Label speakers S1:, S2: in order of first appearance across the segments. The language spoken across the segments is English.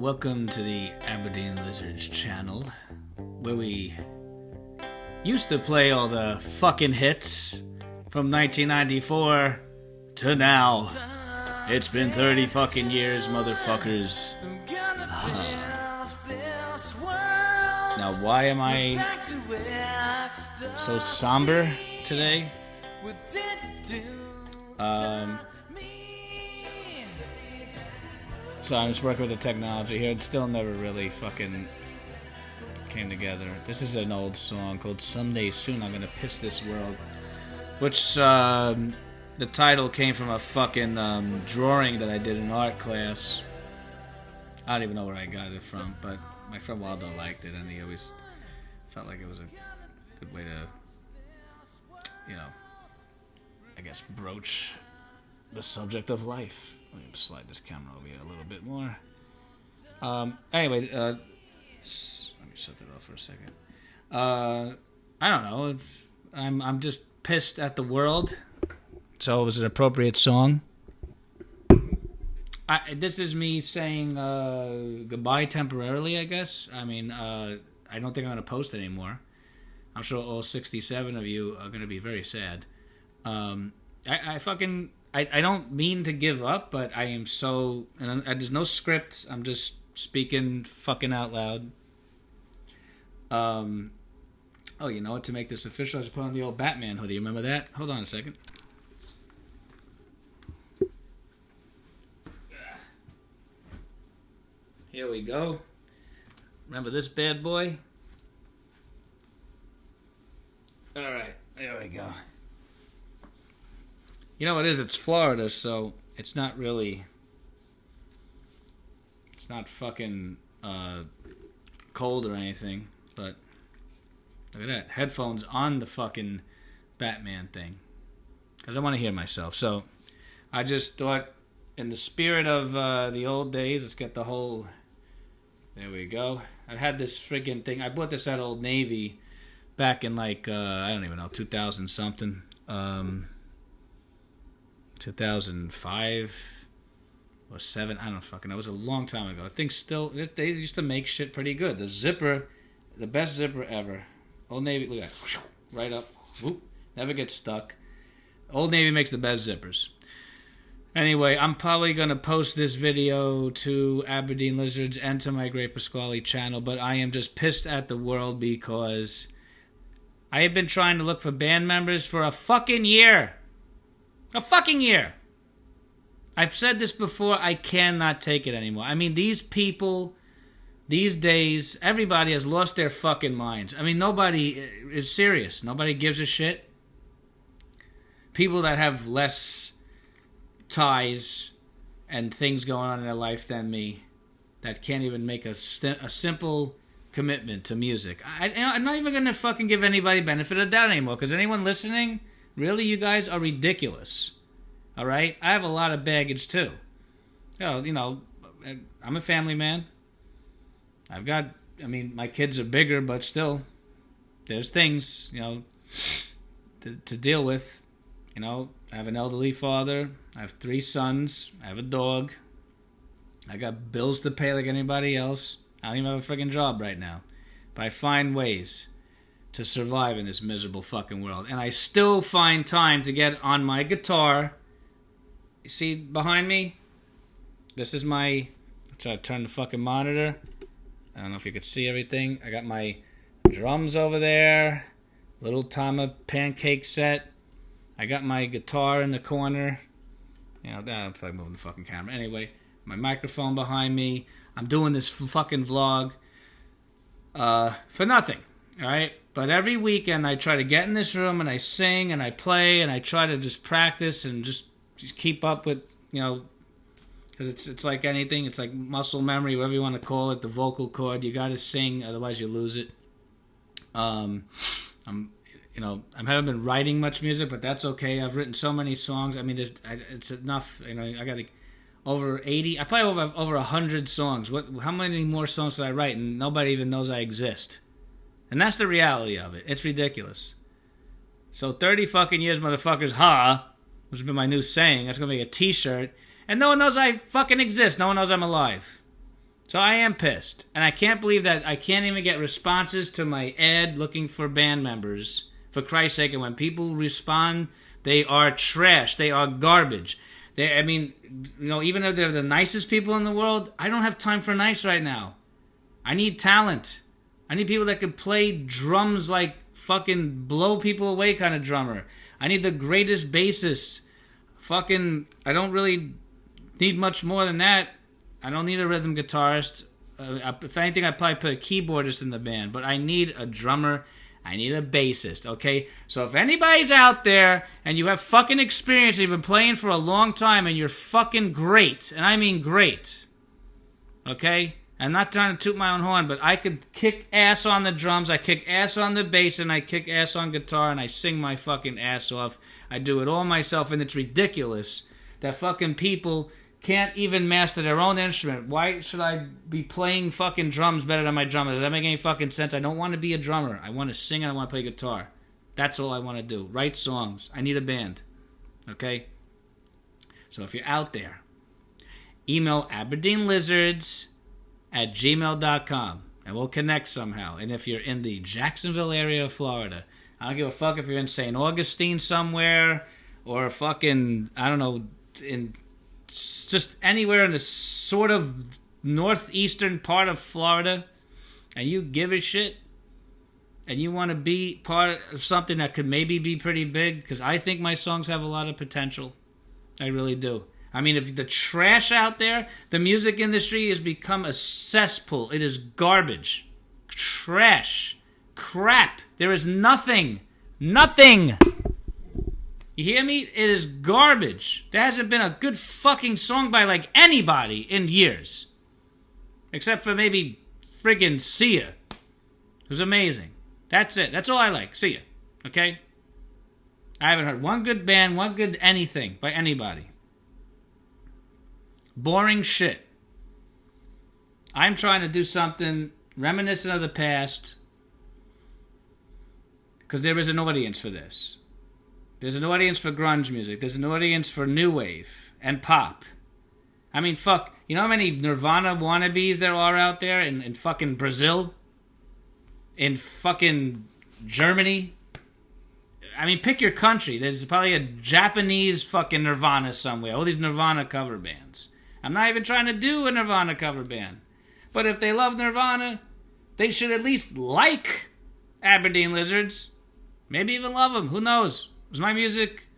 S1: Welcome to the Aberdeen Lizards channel, where we used to play all the fucking hits from 1994 to now. It's been 30 fucking years, motherfuckers. Now, why am I so somber today? So I'm just working with the technology here. It still never really fucking came together. This is an old song called Someday Soon I'm Gonna Piss This World, which the title came from a fucking drawing that I did in art class. I don't even know where I got it from, but my friend Waldo liked it, and he always felt like it was a good way to, you know, I guess broach the subject of life. Let me slide this camera over here a little bit more. Anyway, let me shut that off for a second. I don't know. I'm just pissed at the world, so it was an appropriate song. This is me saying goodbye temporarily, I guess. I mean, I don't think I'm going to post anymore. I'm sure all 67 of you are going to be very sad. I don't mean to give up, but I am so... And there's no script. I'm just speaking fucking out loud. Oh, you know what? To make this official, I just put on the old Batman hoodie. Remember that? Hold on a second. Here we go. Remember this bad boy? Alright, there we go. You know what it is? It's Florida, so it's not really... It's not fucking cold or anything, but... Look at that. Headphones on the fucking Batman thing. Because I want to hear myself. So, I just thought, in the spirit of the old days, let's get the whole... There we go. I've had this friggin' thing. I bought this at Old Navy back in like, I don't even know, 2000 something. 2005 or 7, I don't fucking know. It was a long time ago. I think still, they used to make shit pretty good. The zipper, the best zipper ever. Old Navy, look at that. Right up. Whoop. Never gets stuck. Old Navy makes the best zippers. Anyway, I'm probably going to post this video to Aberdeen Lizards and to my Great Pasquale channel, but I am just pissed at the world because I have been trying to look for band members for a fucking year. A fucking year. I've said this before, I cannot take it anymore. I mean, these people, these days, everybody has lost their fucking minds. I mean, nobody is serious. Nobody gives a shit. People that have less ties and things going on in their life than me, that can't even make a simple commitment to music. I'm not even going to fucking give anybody benefit of the doubt anymore, because anyone listening... Really, you guys are ridiculous. All right? I have a lot of baggage, too. You know, I'm a family man. My kids are bigger, but still, there's things, you know, to deal with. You know, I have an elderly father. I have 3 sons. I have a dog. I got bills to pay like anybody else. I don't even have a freaking job right now. But I find ways to survive in this miserable fucking world. And I still find time to get on my guitar. You see behind me? This is my... Let's try to turn the fucking monitor. I don't know if you could see everything. I got my drums over there. Little Tama pancake set. I got my guitar in the corner. You know, I don't feel like moving the fucking camera. Anyway, my microphone behind me. I'm doing this fucking vlog for nothing. Alright? But every weekend I try to get in this room and I sing and I play and I try to just practice and just keep up with, you know, because it's like anything. It's like muscle memory, whatever you want to call it, the vocal cord. You got to sing, otherwise you lose it. I haven't been writing much music, but that's okay. I've written so many songs. I mean, it's enough. You know, I got over 80. I play over 100 songs. How many more songs did I write? And nobody even knows I exist. And that's the reality of it. It's ridiculous. So 30 fucking years, motherfuckers, which has been my new saying. That's going to be a t-shirt. And no one knows I fucking exist. No one knows I'm alive. So I am pissed. And I can't believe that I can't even get responses to my ad looking for band members. For Christ's sake, and when people respond, they are trash. They are garbage. Even if they're the nicest people in the world, I don't have time for nice right now. I need talent. I need people that can play drums like fucking blow people away kind of drummer. I need the greatest bassist. I don't really need much more than that. I don't need a rhythm guitarist. If anything, I'd probably put a keyboardist in the band. But I need a drummer. I need a bassist, okay? So if anybody's out there and you have fucking experience, you've been playing for a long time and you're fucking great, and I mean great, okay? I'm not trying to toot my own horn, but I could kick ass on the drums, I kick ass on the bass, and I kick ass on guitar, and I sing my fucking ass off. I do it all myself, and it's ridiculous that fucking people can't even master their own instrument. Why should I be playing fucking drums better than my drummer? Does that make any fucking sense? I don't want to be a drummer. I want to sing and I want to play guitar. That's all I want to do. Write songs. I need a band. Okay? So if you're out there, email aberdeenlizards@gmail.com and we'll connect somehow. And if you're in the Jacksonville area of Florida, I don't give a fuck if you're in St. Augustine somewhere or fucking, I don't know, in just anywhere in the sort of northeastern part of Florida, and you give a shit, and you want to be part of something that could maybe be pretty big, because I think my songs have a lot of potential. I really do. I mean, if the trash out there, the music industry has become a cesspool. It is garbage. Trash. Crap. There is nothing. Nothing. You hear me? It is garbage. There hasn't been a good fucking song by like anybody in years. Except for maybe friggin' Sia. Who's amazing. That's it. That's all I like. Sia. Okay? I haven't heard one good band, one good anything by anybody. Boring shit. I'm trying to do something reminiscent of the past. Because there is an audience for this. There's an audience for grunge music. There's an audience for new wave and pop. I mean, fuck. You know how many Nirvana wannabes there are out there in fucking Brazil? In fucking Germany? I mean, pick your country. There's probably a Japanese fucking Nirvana somewhere. All these Nirvana cover bands. I'm not even trying to do a Nirvana cover band. But if they love Nirvana, they should at least like Aberdeen Lizards. Maybe even love them. Who knows? Was my music,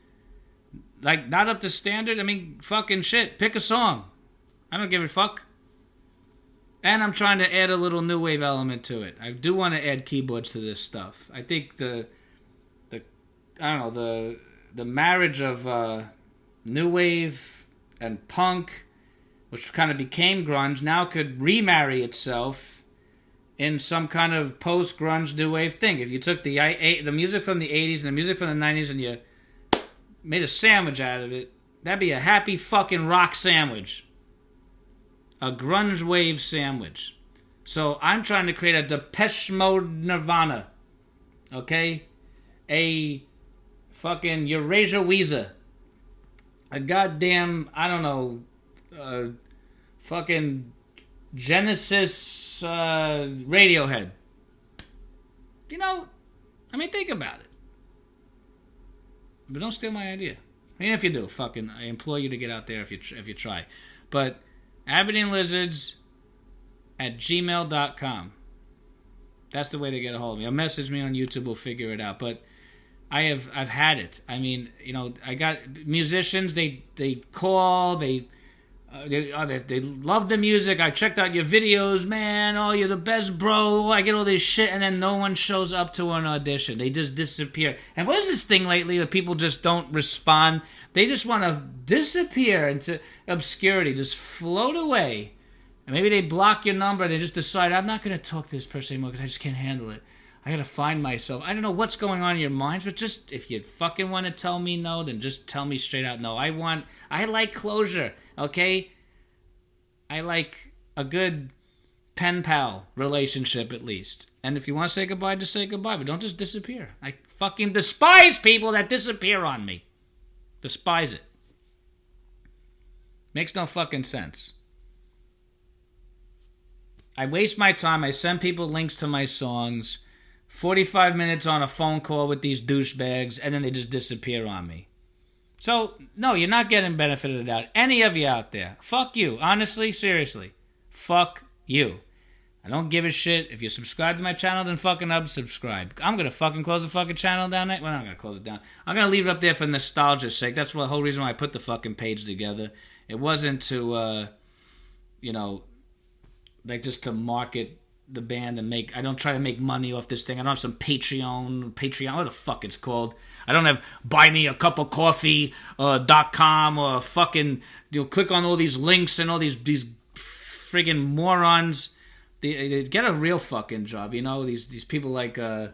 S1: like, not up to standard? I mean, fucking shit. Pick a song. I don't give a fuck. And I'm trying to add a little new wave element to it. I do want to add keyboards to this stuff. I think the marriage of new wave and punk, which kind of became grunge, now could remarry itself in some kind of post-grunge new wave thing. If you took the music from the 80s and the music from the 90s and you made a sandwich out of it, that'd be a happy fucking rock sandwich. A grunge wave sandwich. So I'm trying to create a Depeche Mode Nirvana. Okay? A fucking Eurasia Weezer. A goddamn, I don't know, fucking Genesis Radiohead. You know, I mean, think about it. But don't steal my idea. I mean, if you do, fucking, I implore you to get out there if you try. But aberdeenlizards@gmail.com. That's the way to get a hold of me. Or message me on YouTube. We'll figure it out. But I've had it. I mean, you know, I got musicians. They call. They love the music. I checked out your videos, man. Oh, you're the best, bro. I get all this shit, and then no one shows up to an audition. They just disappear. And what is this thing lately that people just don't respond? They just want to disappear into obscurity, just float away. And maybe they block your number. They just decide, I'm not going to talk to this person anymore because I just can't handle it. I got to find myself. I don't know what's going on in your minds, but just if you fucking want to tell me no, then just tell me straight out no. I like closure, okay? I like a good pen pal relationship at least. And if you want to say goodbye, just say goodbye, but don't just disappear. I fucking despise people that disappear on me. Despise it. Makes no fucking sense. I waste my time. I send people links to my songs. 45 minutes on a phone call with these douchebags, and then they just disappear on me. So, no, you're not getting benefit of the doubt. Any of you out there, fuck you. Honestly, seriously. Fuck you. I don't give a shit. If you subscribe to my channel, then fucking unsubscribe. I'm going to fucking close the fucking channel down there. Well, I'm not going to close it down. I'm going to leave it up there for nostalgia's sake. That's the whole reason why I put the fucking page together. It wasn't to, just to market the band and make. I don't try to make money off this thing. I don't have some Patreon, what the fuck it's called. I don't have buymeacupofcoffee.com or fucking, click on all these links and all these friggin' morons. They get a real fucking job, These people like my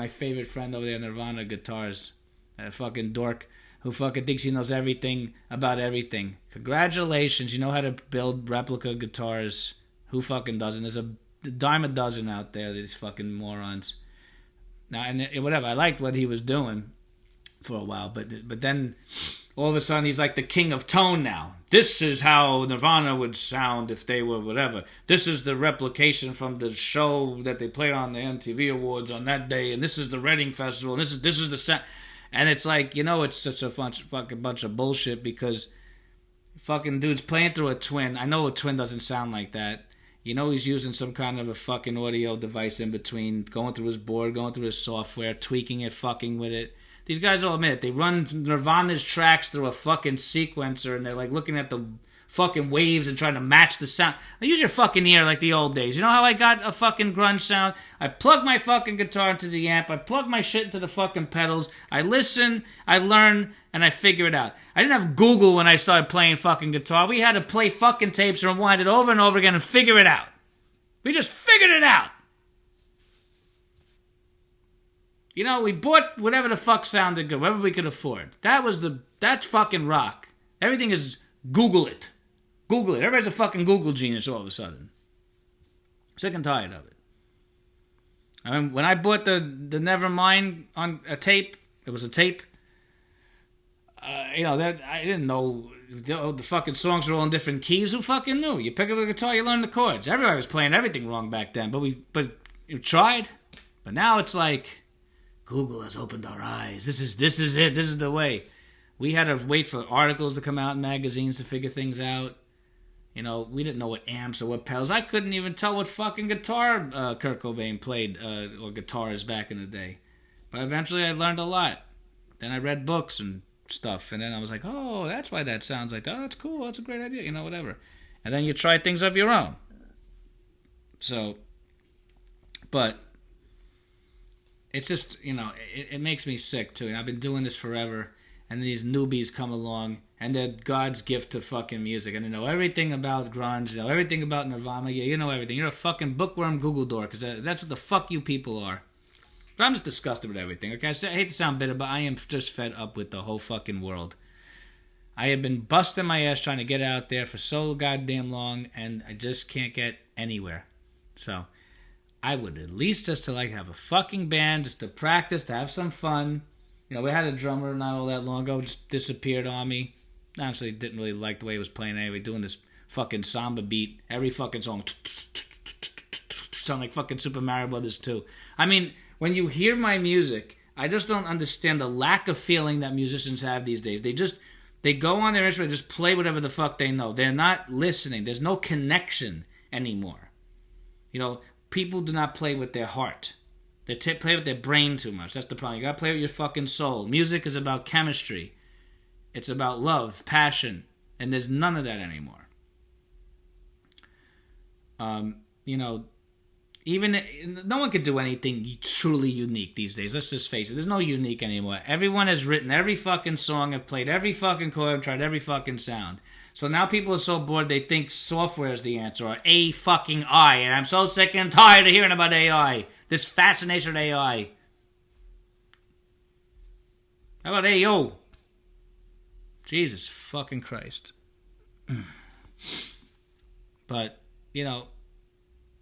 S1: favorite friend over there, Nirvana Guitars, a fucking dork who fucking thinks he knows everything about everything. Congratulations, you know how to build replica guitars. Who fucking doesn't? There's a dime a dozen out there. These fucking morons. Now and whatever, I liked what he was doing for a while, but then all of a sudden he's like the king of tone now. This is how Nirvana would sound if they were whatever. This is the replication from the show that they played on the MTV Awards on that day, and this is the Reading Festival, and this is the sound. And it's like, it's such a fucking bunch of bullshit because fucking dude's playing through a twin. I know a twin doesn't sound like that. He's using some kind of a fucking audio device in between, going through his board, going through his software, tweaking it, fucking with it. These guys all admit it. They run Nirvana's tracks through a fucking sequencer, and they're like looking at the fucking waves and trying to match the sound. Now use your fucking ear like the old days. You know how I got a fucking grunge sound? I plug my fucking guitar into the amp. I plug my shit into the fucking pedals. I listen, I learn, and I figure it out. I didn't have Google when I started playing fucking guitar. We had to play fucking tapes and rewind it over and over again and figure it out. We just figured it out. We bought whatever the fuck sounded good, whatever we could afford. That's fucking rock. Everything is Google it. Google it. Everybody's a fucking Google genius all of a sudden. Sick and tired of it. I mean, when I bought the Nevermind on a tape, it was a tape. That I didn't know the fucking songs were all in different keys. Who fucking knew? You pick up a guitar, you learn the chords. Everybody was playing everything wrong back then, but we tried. But now it's like Google has opened our eyes. This is it. This is the way. We had to wait for articles to come out in magazines to figure things out. We didn't know what amps or what pedals. I couldn't even tell what fucking guitar Kurt Cobain played or guitars back in the day. But eventually I learned a lot. Then I read books and stuff. And then I was like, oh, that's why that sounds like that. Oh, that's cool. That's a great idea. Whatever. And then you try things of your own. So, but it's just, it makes me sick too. And I've been doing this forever. And these newbies come along, and they're God's gift to fucking music. And they know everything about grunge, everything about Nirvana. Yeah, you know everything. You're a fucking bookworm Google dork, because that's what the fuck you people are. But I'm just disgusted with everything, okay? I hate to sound bitter, but I am just fed up with the whole fucking world. I have been busting my ass trying to get out there for so goddamn long, and I just can't get anywhere. So, I would at least just to have a fucking band, just to practice, to have some fun. We had a drummer not all that long ago, just disappeared on me. Honestly, didn't really like the way he was playing anyway, doing this fucking samba beat. Every fucking song sound like fucking Super Mario Brothers 2. I mean, when you hear my music, I just don't understand the lack of feeling that musicians have these days. They go on their instrument and just play whatever the fuck they know. They're not listening. There's no connection anymore. People do not play with their heart. They play with their brain too much. That's the problem. You gotta play with your fucking soul. Music is about chemistry. It's about love, passion, and there's none of that anymore. Even no one could do anything truly unique these days. Let's just face it. There's no unique anymore. Everyone has written every fucking song, have played every fucking chord, tried every fucking sound. So now people are so bored they think software is the answer, or a fucking I. And I'm so sick and tired of hearing about AI. This fascination with AI. How about AO? Jesus fucking Christ. But,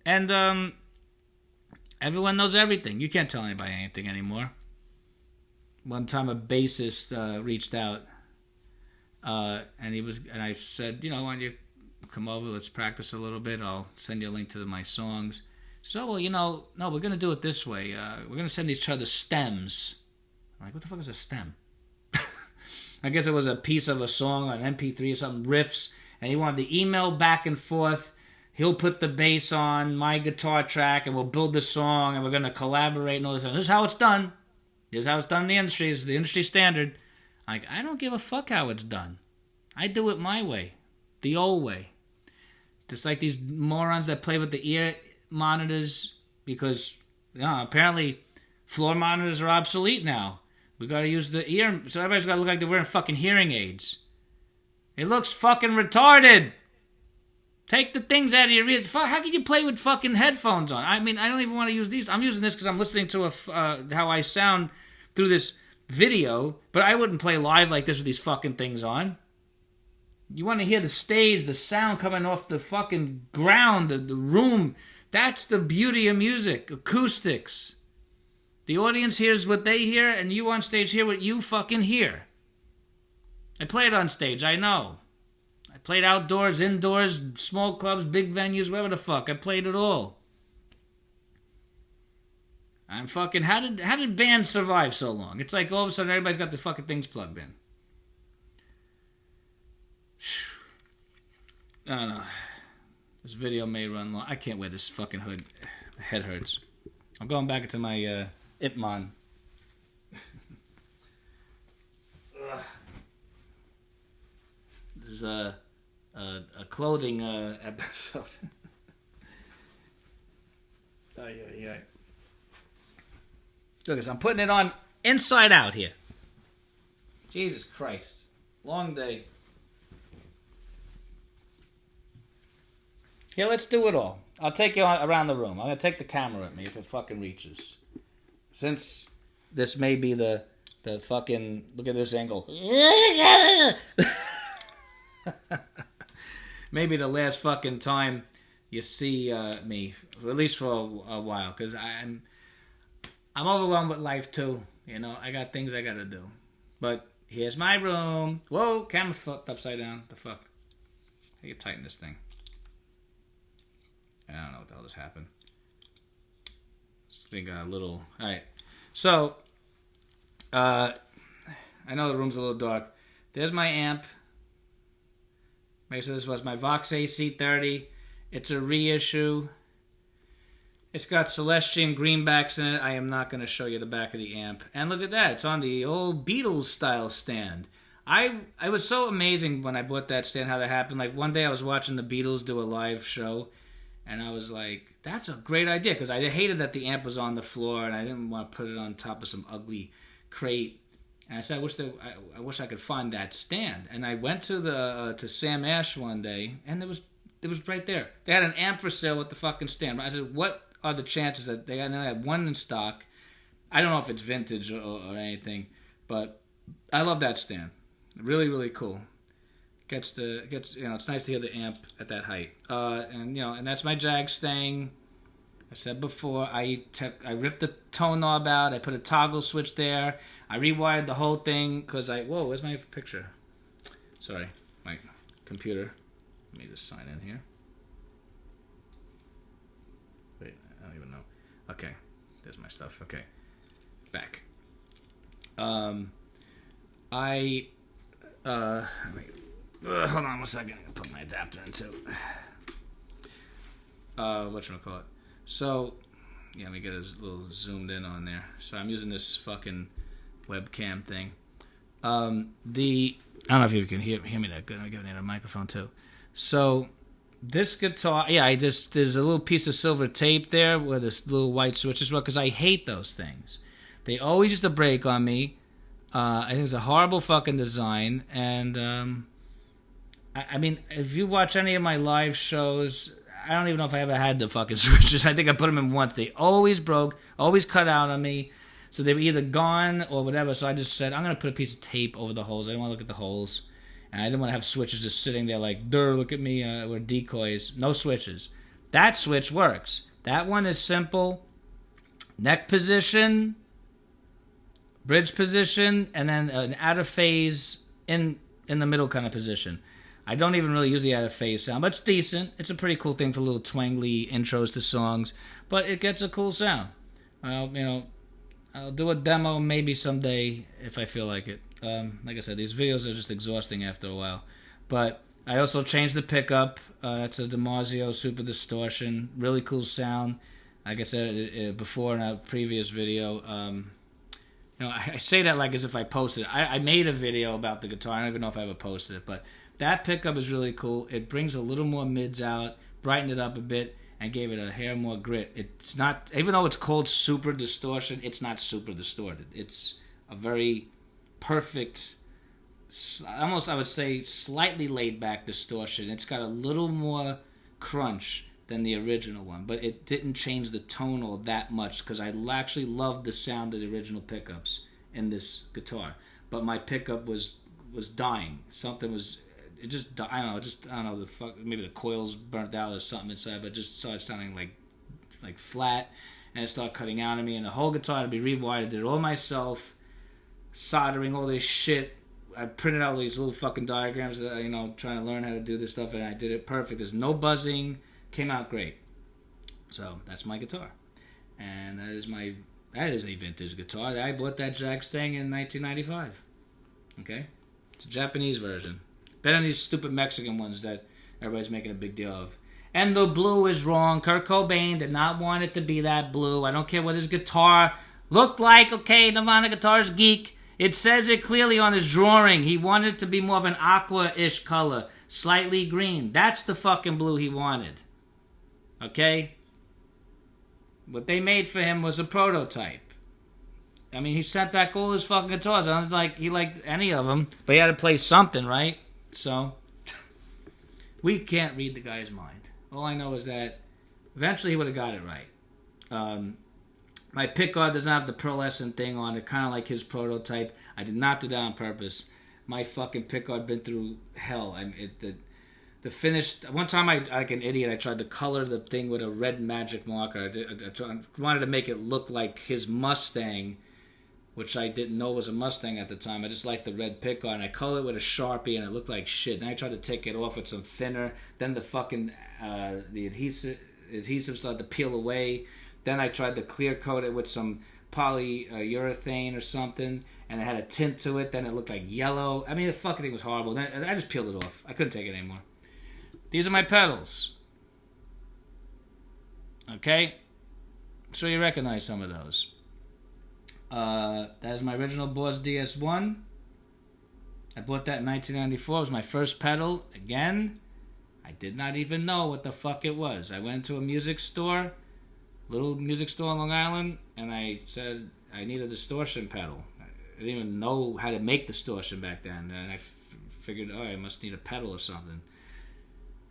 S1: and everyone knows everything. You can't tell anybody anything anymore. One time a bassist reached out. And I said, why don't you come over, let's practice a little bit. I'll send you a link to my songs. So, well, no, we're going to do it this way. We're going to send each other stems. I'm like, what the fuck is a stem? I guess it was a piece of a song, an MP3 or something, riffs, and he wanted to email back and forth. He'll put the bass on my guitar track, and we'll build the song, and we're going to collaborate and all this. This is how it's done. This is how it's done in the industry. This is the industry standard. I'm like, I don't give a fuck how it's done. I do it my way, the old way. Just like these morons that play with the ear monitors, because apparently floor monitors are obsolete now. We gotta use the ear, so everybody's gotta look like they're wearing fucking hearing aids. It looks fucking retarded. Take the things out of your ears. How can you play with fucking headphones on? I mean, I don't even want to use these. I'm using this because I'm listening to how I sound through this video, but I wouldn't play live like this with these fucking things on. You want to hear the stage, the sound coming off the fucking ground, the room. That's the beauty of music, acoustics. The audience hears what they hear, and you on stage hear what you fucking hear. I played on stage, I know. I played outdoors, indoors, small clubs, big venues, whatever the fuck. I played it all. I'm fucking... How did bands survive so long? It's like all of a sudden everybody's got the fucking things plugged in. I don't know. This video may run long. I can't wear this fucking hood. My head hurts. I'm going back into my Ipman. This is a clothing episode. Yeah. Look, I'm putting it on inside out here. Jesus Christ. Long day. Yeah, let's do it all. I'll take you around the room. I'm going to take the camera with me if it fucking reaches. Since this may be the fucking... Look at this angle. Maybe the last fucking time you see me. At least for a while. Because I'm overwhelmed with life too. You know, I got things I got to do. But here's my room. Whoa, camera flipped upside down. What the fuck? How you tighten this thing? I don't know what the hell just happened. This thing got a little... Alright. So, I know the room's a little dark. There's my amp. Make sure this was my Vox AC30. It's a reissue. It's got Celestian greenbacks in it. I am not going to show you the back of the amp. And look at that. It's on the old Beatles style stand. I was so amazing when I bought that stand how that happened. Like one day I was watching the Beatles do a live show. And I was like, that's a great idea. Because I hated that the amp was on the floor. And I didn't want to put it on top of some ugly crate. And I said, I wish I could find that stand. And I went to Sam Ash one day. And it was right there. They had an amp for sale with the fucking stand. I said, what are the chances that they only had one in stock? I don't know if it's vintage or anything. But I love that stand. Really, really cool. Gets it's nice to hear the amp at that height. And that's my Jags thing. I said before, I ripped the tone knob out. I put a toggle switch there. I rewired the whole thing because whoa, where's my picture? Sorry, my computer. Let me just sign in here. Wait, I don't even know. Okay, there's my stuff. Okay, back. Hold on 1 second. I'm going to put my adapter in too. Whatchamacallit. So, yeah, let me get a little zoomed in on there. So I'm using this fucking webcam thing. I don't know if you can hear me that good. I'm giving it a microphone too. So, this guitar, there's a little piece of silver tape there where this little white switches were, because I hate those things. They always used to break on me. I think it's a horrible fucking design, and I mean, if you watch any of my live shows, I don't even know if I ever had the fucking switches. I think I put them in once. They always broke, always cut out on me, so they were either gone or whatever. So I just said, I'm going to put a piece of tape over the holes. I didn't want to look at the holes, and I didn't want to have switches just sitting there like, look at me, we're decoys. No switches. That switch works. That one is simple. Neck position, bridge position, and then an out of phase in the middle kind of position. I don't even really usually add a phase sound, but it's decent. It's a pretty cool thing for little twangly intros to songs, but it gets a cool sound. I'll do a demo maybe someday if I feel like it. Like I said, these videos are just exhausting after a while. But I also changed the pickup. That's a DiMarzio Super Distortion. Really cool sound. Like I said before in a previous video, I say that like as if I posted it. I made a video about the guitar. I don't even know if I ever posted it. But that pickup is really cool. It brings a little more mids out, brightened it up a bit, and gave it a hair more grit. It's not, even though it's called Super Distortion, it's not super distorted. It's a very perfect, almost I would say slightly laid back distortion. It's got a little more crunch than the original one, but it didn't change the tonal that much because I actually loved the sound of the original pickups in this guitar. But my pickup was dying. Something was, it just, I don't know, the fuck, maybe the coils burnt out or something inside, but it just started sounding like flat, and it started cutting out on me, and the whole guitar had to be rewired. I did it all myself, soldering all this shit. I printed out these little fucking diagrams that, trying to learn how to do this stuff, and I did it perfect. There's no buzzing. Came out great. So that's my guitar, and that is a vintage guitar. I bought that Jag Stang in 1995. Okay, it's a Japanese version. Better than these stupid Mexican ones that everybody's making a big deal of. And the blue is wrong. Kurt Cobain did not want it to be that blue. I don't care what his guitar looked like. Okay, Nirvana Guitar's geek. It says it clearly on his drawing. He wanted it to be more of an aqua-ish color, slightly green. That's the fucking blue he wanted. Okay? What they made for him was a prototype. I mean, he sent back all his fucking guitars. I don't think he liked any of them, but he had to play something, right? So, we can't read the guy's mind. All I know is that eventually he would have got it right. My pickguard doesn't have the pearlescent thing on it, kind of like his prototype. I did not do that on purpose. My fucking pickguard been through hell. The finished, one time like an idiot, I tried to color the thing with a red magic marker. I wanted to make it look like his Mustang, which I didn't know was a Mustang at the time. I just liked the red pickguard, and I colored it with a Sharpie, and it looked like shit. Then I tried to take it off with some thinner. Then the fucking the adhesive started to peel away. Then I tried to clear coat it with some polyurethane or something, and it had a tint to it. Then it looked like yellow. I mean, the fucking thing was horrible. Then I just peeled it off. I couldn't take it anymore. These are my pedals. Okay? So you recognize some of those. That is my original Boss DS1. I bought that in 1994. It was my first pedal. Again, I did not even know what the fuck it was. I went to a music store, little music store on Long Island, and I said I need a distortion pedal. I didn't even know how to make distortion back then. And I figured, I must need a pedal or something.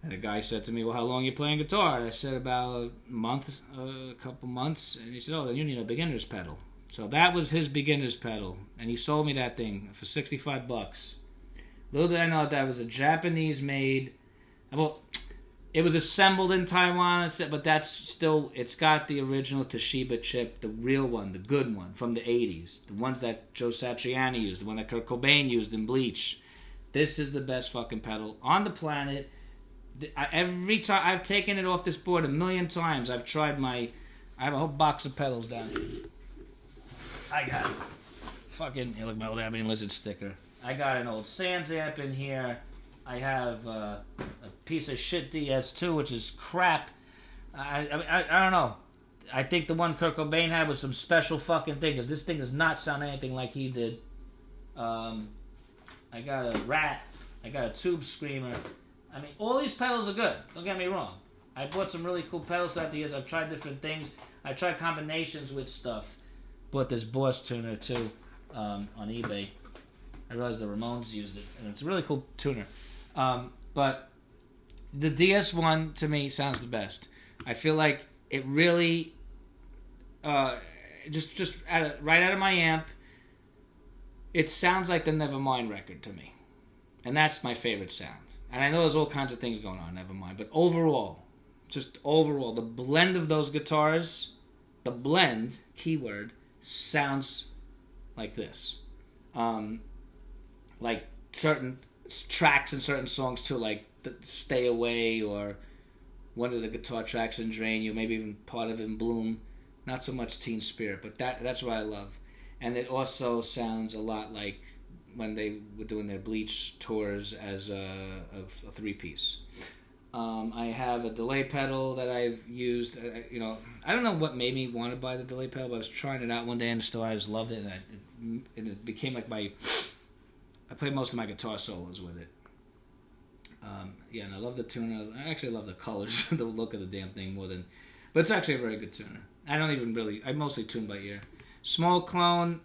S1: And the guy said to me, well, how long are you playing guitar? And I said, about a couple months. And he said, then you need a beginner's pedal. So that was his beginner's pedal. And he sold me that thing for $65. Little did I know that was a Japanese-made. Well, it was assembled in Taiwan, but that's still, it's got the original Toshiba chip, the real one, the good one from the 80s. The ones that Joe Satriani used, the one that Kurt Cobain used in Bleach. This is the best fucking pedal on the planet. Every time I've taken it off this board 1,000,000 times. I have a whole box of pedals down here. I got fucking, look, my old Aberdeen Lizard sticker. I got an old Sans amp in here. I have a piece of shit DS2, which is crap. I don't know. I think the one Kurt Cobain had was some special fucking thing, because this thing does not sound anything like he did. I got a Rat. I got a Tube Screamer. I mean, all these pedals are good. Don't get me wrong. I bought some really cool pedals throughout the years. I've tried different things. I tried combinations with stuff. Bought this Boss tuner, too, on eBay. I realized the Ramones used it, and it's a really cool tuner. But the DS1, to me, sounds the best. I feel like it really, just right out of my amp, it sounds like the Nevermind record to me. And that's my favorite sound. And I know there's all kinds of things going on, Nevermind. But overall, the blend of those guitars, the blend, keyword, sounds like this. Like certain tracks in certain songs too, like "Stay Away" or one of the guitar tracks in "Drain You," maybe even part of it in "Bloom." Not so much Teen Spirit, but that's what I love. And it also sounds a lot like when they were doing their Bleach tours as a three-piece. I have a delay pedal that I've used. I don't know what made me want to buy the delay pedal, but I was trying it out one day in the store. I just loved it, and it became like I played most of my guitar solos with it. And I love the tuner. I actually love the colors, the look of the damn thing more than... But it's actually a very good tuner. I mostly tune by ear. Small clone,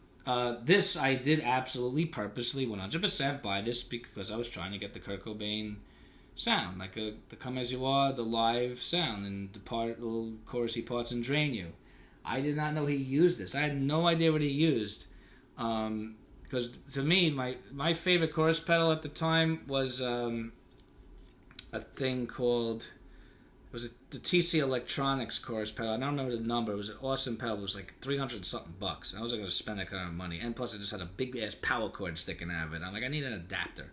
S1: this I did absolutely purposely 100% buy this because I was trying to get the Kurt Cobain sound, like the Come As You Are, the live sound, and the little chorusy parts in Drain You. I did not know he used this. I had no idea what he used. Because to me, my favorite chorus pedal at the time was a thing called... Was it the TC Electronics chorus pedal? I don't remember the number. It was an awesome pedal. It was like $300-something. I wasn't going to spend that kind of money. And plus, it just had a big-ass power cord sticking out of it. I'm like, I need an adapter.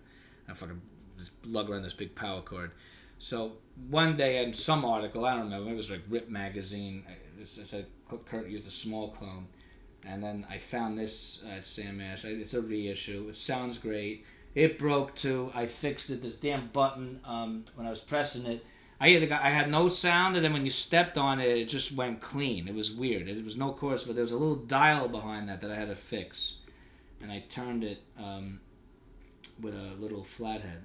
S1: I fucking just lug around this big power cord. So one day in some article, I don't remember, maybe it was like Rip Magazine, it said Kurt used a small clone. And then I found this at Sam Ash. It's a reissue. It sounds great. It broke too. I fixed it. This damn button, when I was pressing it, I had no sound, and then when you stepped on it, it just went clean. It was weird. It was no chorus, but there was a little dial behind that I had to fix. And I turned it with a little flathead.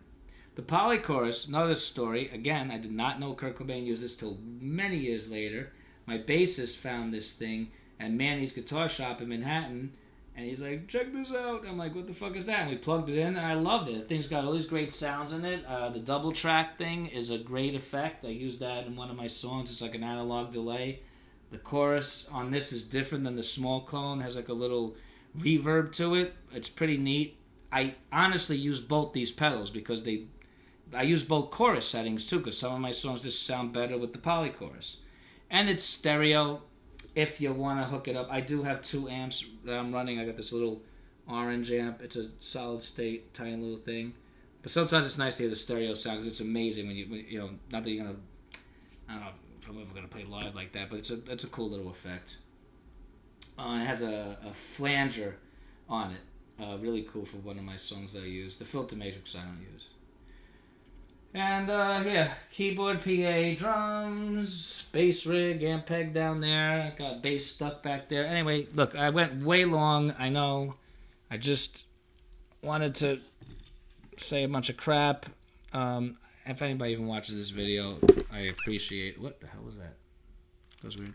S1: The polychorus, another story. Again, I did not know Kurt Cobain used this till many years later. My bassist found this thing at Manny's Guitar Shop in Manhattan, and he's like, check this out. I'm like, what the fuck is that? And we plugged it in, and I loved it. The thing's got all these great sounds in it. The double track thing is a great effect. I used that in one of my songs. It's like an analog delay. The chorus on this is different than the small clone. It has like a little reverb to it. It's pretty neat. I honestly use both these pedals because I use both chorus settings too, because some of my songs just sound better with the polychorus. And it's stereo. If you want to hook it up, I do have 2 amps that I'm running. I got this little orange amp. It's a solid state, tiny little thing. But sometimes it's nice to hear the stereo sound because it's amazing when you not that you're gonna, I don't know if I'm ever gonna play live like that, but it's a cool little effect. It has a flanger on it, really cool for one of my songs that I use. The filter matrix I don't use. And, keyboard, PA, drums, bass rig, amp peg down there. I got bass stuck back there. Anyway, look, I went way long, I know. I just wanted to say a bunch of crap. If anybody even watches this video, I appreciate... What the hell was that? That was weird. It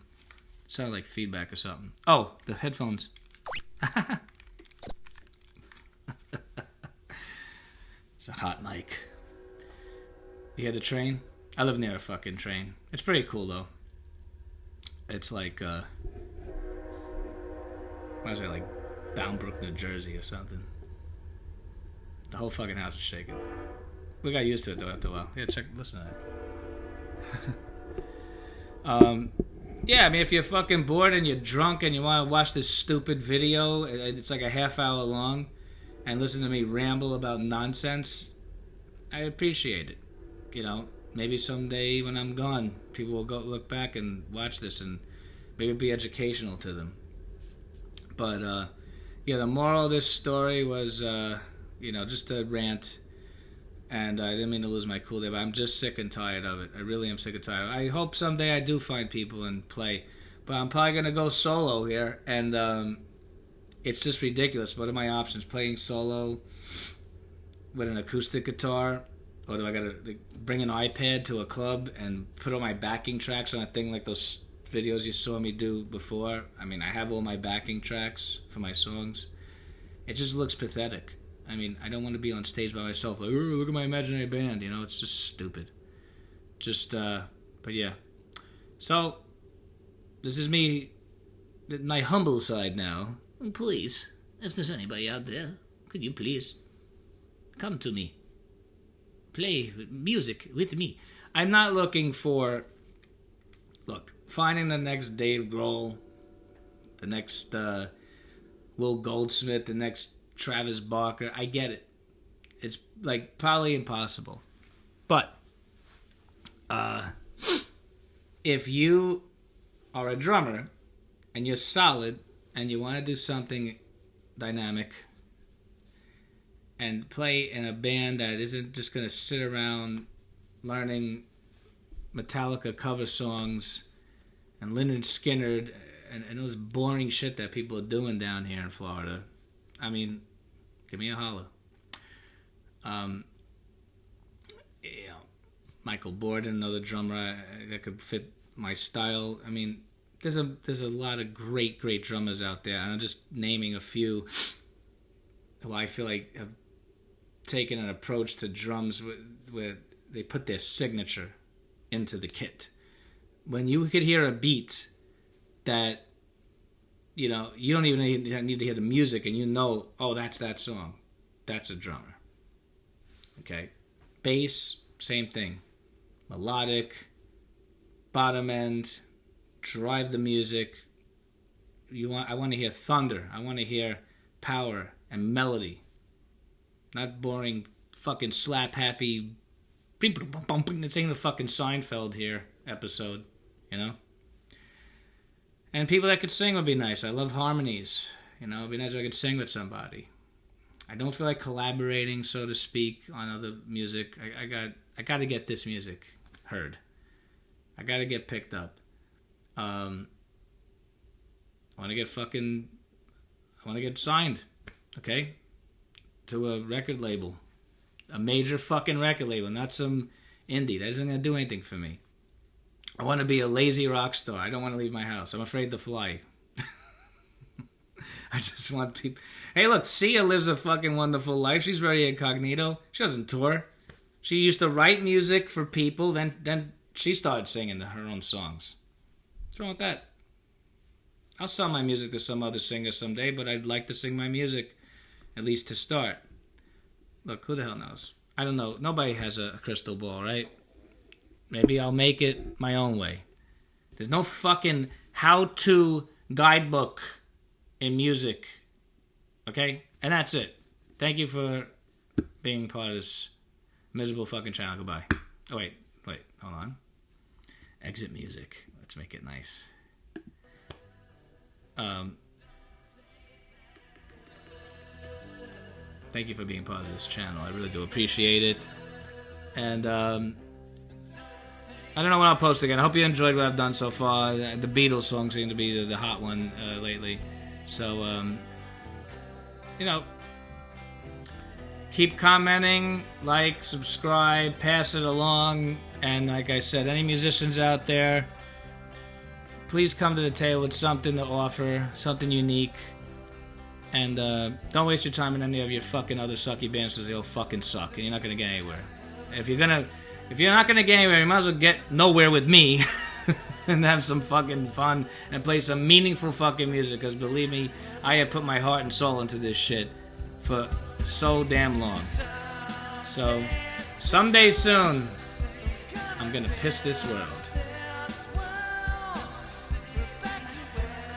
S1: sounded like feedback or something. Oh, the headphones. It's a hot mic. You hear the train? I live near a fucking train. It's pretty cool, though. It's like, what is it, like Bound Brook, New Jersey or something. The whole fucking house is shaking. We got used to it, though, after a while. Yeah, listen to that. Yeah, I mean, if you're fucking bored and you're drunk and you want to watch this stupid video, it's like a half hour long, and listen to me ramble about nonsense, I appreciate it. Maybe someday when I'm gone, people will go look back and watch this and maybe it'll be educational to them. But, the moral of this story was, just a rant. And I didn't mean to lose my cool day, but I'm just sick and tired of it. I really am sick and tired. I hope someday I do find people and play. But I'm probably going to go solo here. And it's just ridiculous. What are my options? Playing solo with an acoustic guitar? Or do I gotta bring an iPad to a club and put all my backing tracks on a thing like those videos you saw me do before? I mean, I have all my backing tracks for my songs. It just looks pathetic. I mean, I don't want to be on stage by myself like, oh, look at my imaginary band, it's just stupid. But yeah. So, this is me, my humble side now. Please, if there's anybody out there, could you please come to me? Play music with me. I'm not looking for... Look, finding the next Dave Grohl, the next Will Goldsmith, the next Travis Barker, I get it. It's like probably impossible. But if you are a drummer and you're solid and you want to do something dynamic and play in a band that isn't just going to sit around learning Metallica cover songs and Lynyrd Skynyrd and those boring shit that people are doing down here in Florida, I mean, give me a holler. You know, Michael Borden, another drummer that could fit my style. I mean, there's a lot of great drummers out there, and I'm just naming a few who I feel like have taken an approach to drums where they put their signature into the kit. When you could hear a beat that, you know, you don't even need to hear the music, and you know, oh, that's that song. That's a drummer. Okay? Bass, same thing. Melodic, bottom end, drive the music. I want to hear thunder. I want to hear power and melody. Not boring fucking slap happy. It's ain't a fucking Seinfeld here episode, you know? And people that could sing would be nice. I love harmonies. You know, it'd be nice if I could sing with somebody. I don't feel like collaborating, so to speak, on other music. I got to get this music heard. I got to get picked up. I want to get signed, okay? To a record label. A major fucking record label, not some indie. That isn't going to do anything for me. I want to be a lazy rock star. I don't want to leave my house. I'm afraid to fly. I just want people... Hey, look, Sia lives a fucking wonderful life. She's very incognito. She doesn't tour. She used to write music for people, then she started singing her own songs. What's wrong with that? I'll sell my music to some other singer someday, but I'd like to sing my music, at least to start. Look, who the hell knows? I don't know. Nobody has a crystal ball, right? Maybe I'll make it my own way. There's no fucking how-to guidebook in music. Okay? And that's it. Thank you for being part of this miserable fucking channel. Goodbye. Oh, wait. Hold on. Exit music. Let's make it nice. Thank you for being part of this channel. I really do appreciate it. And, I don't know when I'll post again. I hope you enjoyed what I've done so far. The Beatles song seemed to be the hot one lately. So, you know, keep commenting, like, subscribe, pass it along. And like I said, any musicians out there, please come to the table with something to offer, something unique. And don't waste your time in any of your fucking other sucky bands because they all fucking suck and you're not going to get anywhere. If you're not going to get anywhere, you might as well get nowhere with me and have some fucking fun and play some meaningful fucking music because believe me, I have put my heart and soul into this shit for so damn long. So, someday soon, I'm going to piss this world.